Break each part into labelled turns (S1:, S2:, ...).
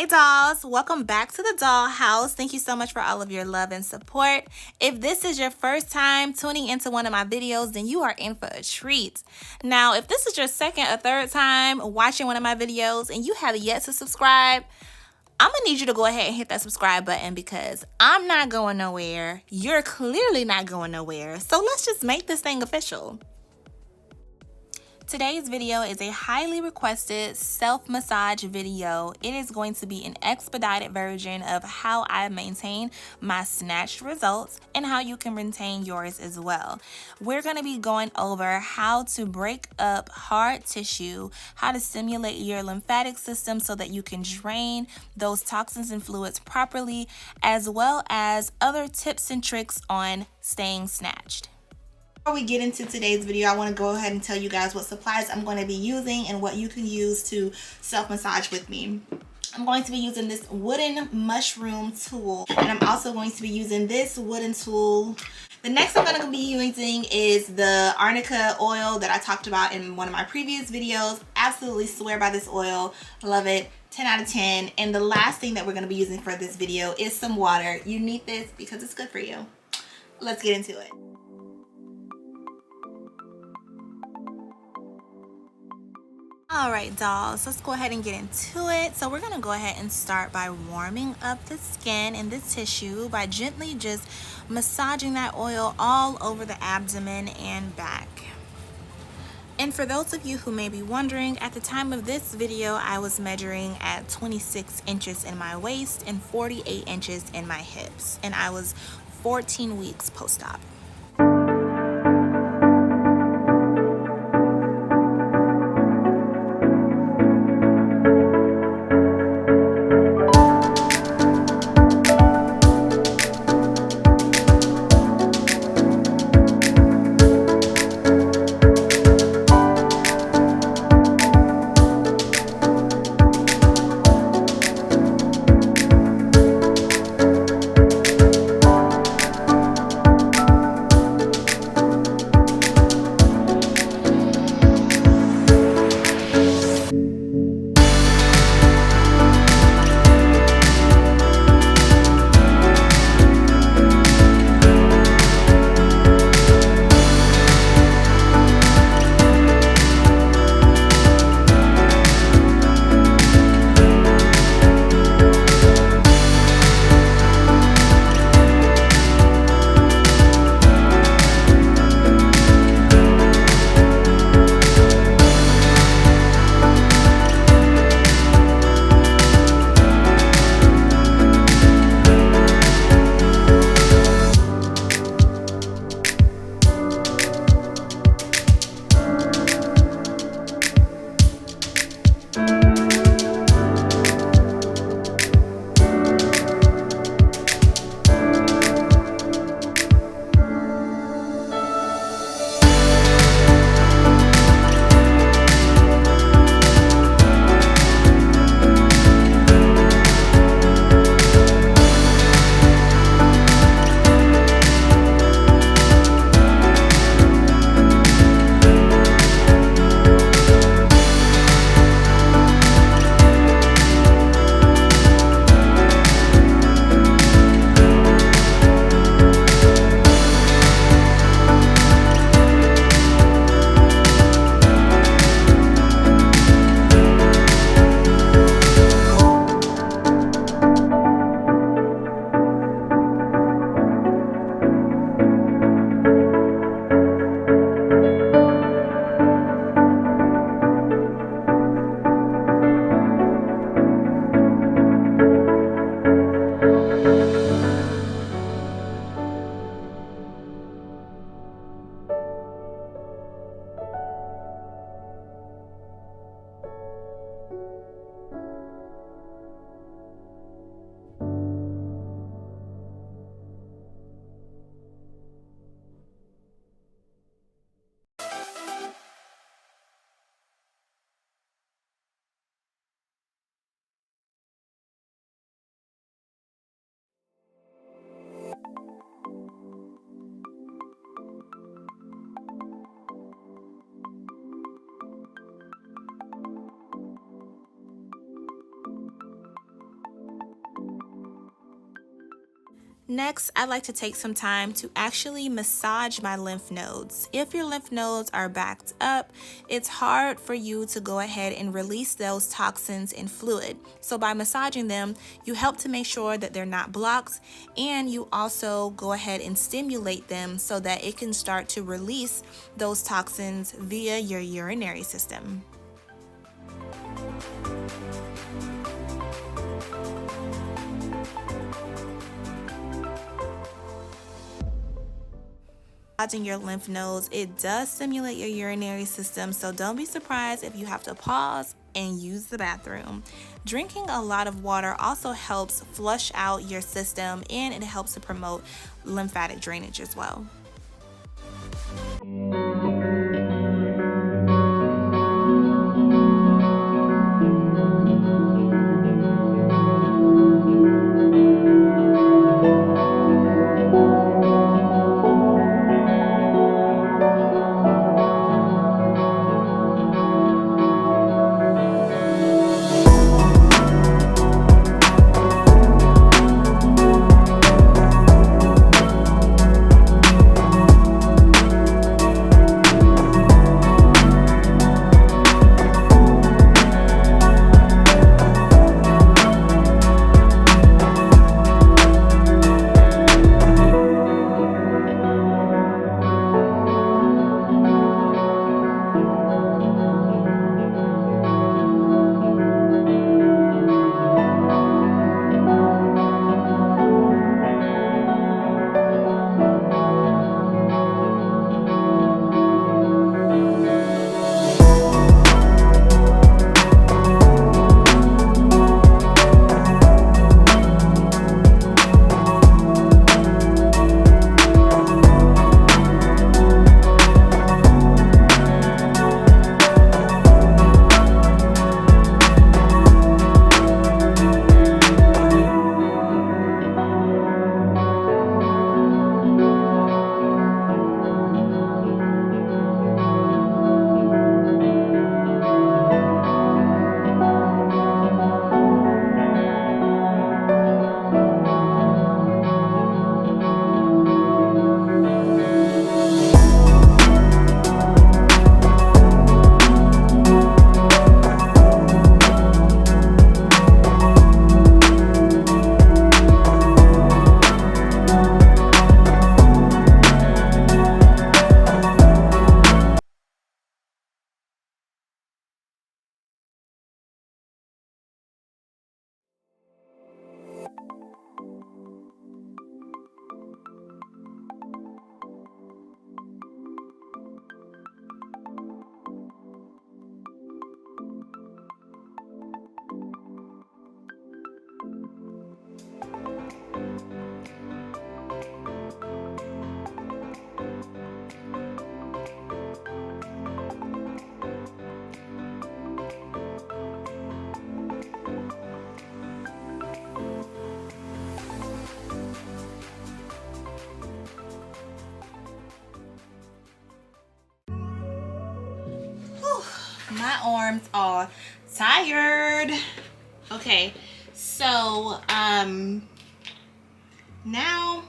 S1: Hey dolls, welcome back to the dollhouse. Thank you so much for all of your love and support. If this is your first time tuning into one of my videos, then you are in for a treat. Now, if this is your second or third time watching one of my videos and you have yet to subscribe, I'm gonna need you to go ahead and hit that subscribe button because I'm not going nowhere. You're clearly not going nowhere. So let's just make this thing official. Today's video is a highly requested self-massage video. It is going to be an expedited version of how I maintain my snatched results and how you can maintain yours as well. We're going to be going over how to break up hard tissue, how to stimulate your lymphatic system so that you can drain those toxins and fluids properly, as well as other tips and tricks on staying snatched. Before we get into today's video, I want to go ahead and tell you guys what supplies I'm going to be using and what you can use to self-massage with me. I'm going to be using this wooden mushroom tool, and I'm also going to be using this wooden tool. The next I'm going to be using is the arnica oil that I talked about in one of my previous videos. Absolutely swear by this oil. Love it. 10 out of 10. And the last thing that we're going to be using for this video is some water. You need this because it's good for you. Let's get into it. Alright dolls, let's go ahead and get into it. So we're going to go ahead and start by warming up the skin and the tissue by gently just massaging that oil all over the abdomen and back. And for those of you who may be wondering, at the time of this video I was measuring at 26 inches in my waist and 48 inches in my hips, and I was 14 weeks post-op. Next, I like to take some time to actually massage my lymph nodes. If your lymph nodes are backed up, it's hard for you to go ahead and release those toxins and fluid. So by massaging them, you help to make sure that they're not blocked, and you also go ahead and stimulate them so that it can start to release those toxins via your urinary system. Massaging your lymph nodes, it does stimulate your urinary system, so don't be surprised if you have to pause and use the bathroom. Drinking a lot of water also helps flush out your system, and it helps to promote lymphatic drainage as well. My arms are tired. Okay, so now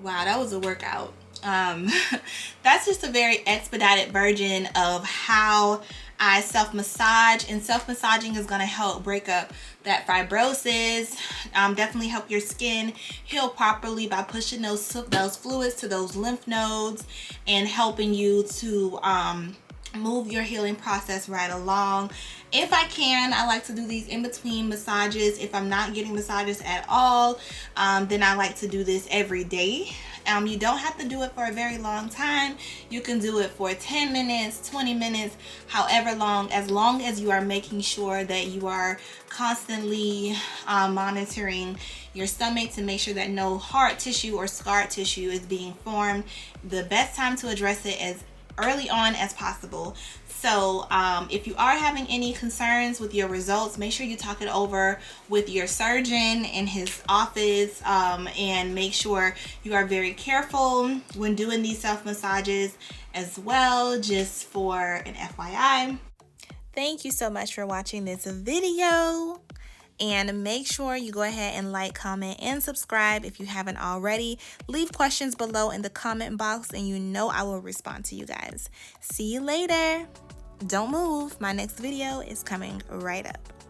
S1: wow, that was a workout. That's just a very expedited version of how I self-massage, and self-massaging is going to help break up that fibrosis, definitely help your skin heal properly by pushing those fluids to those lymph nodes and helping you to move your healing process right along. If I can, I like to do these in between massages. If I'm not getting massages at all, then I like to do this every day. You don't have to do it for a very long time. You can do it for 10 minutes, 20 minutes, however long, as you are making sure that you are constantly monitoring your stomach to make sure that no hard tissue or scar tissue is being formed. The best time to address it is early on as possible. So if you are having any concerns with your results, make sure you talk it over with your surgeon in his office, and make sure you are very careful when doing these self massages as well, just for an FYI. Thank you so much for watching this video. And make sure you go ahead and like, comment, and subscribe if you haven't already. Leave questions below in the comment box and you know I will respond to you guys. See you later. Don't move. My next video is coming right up.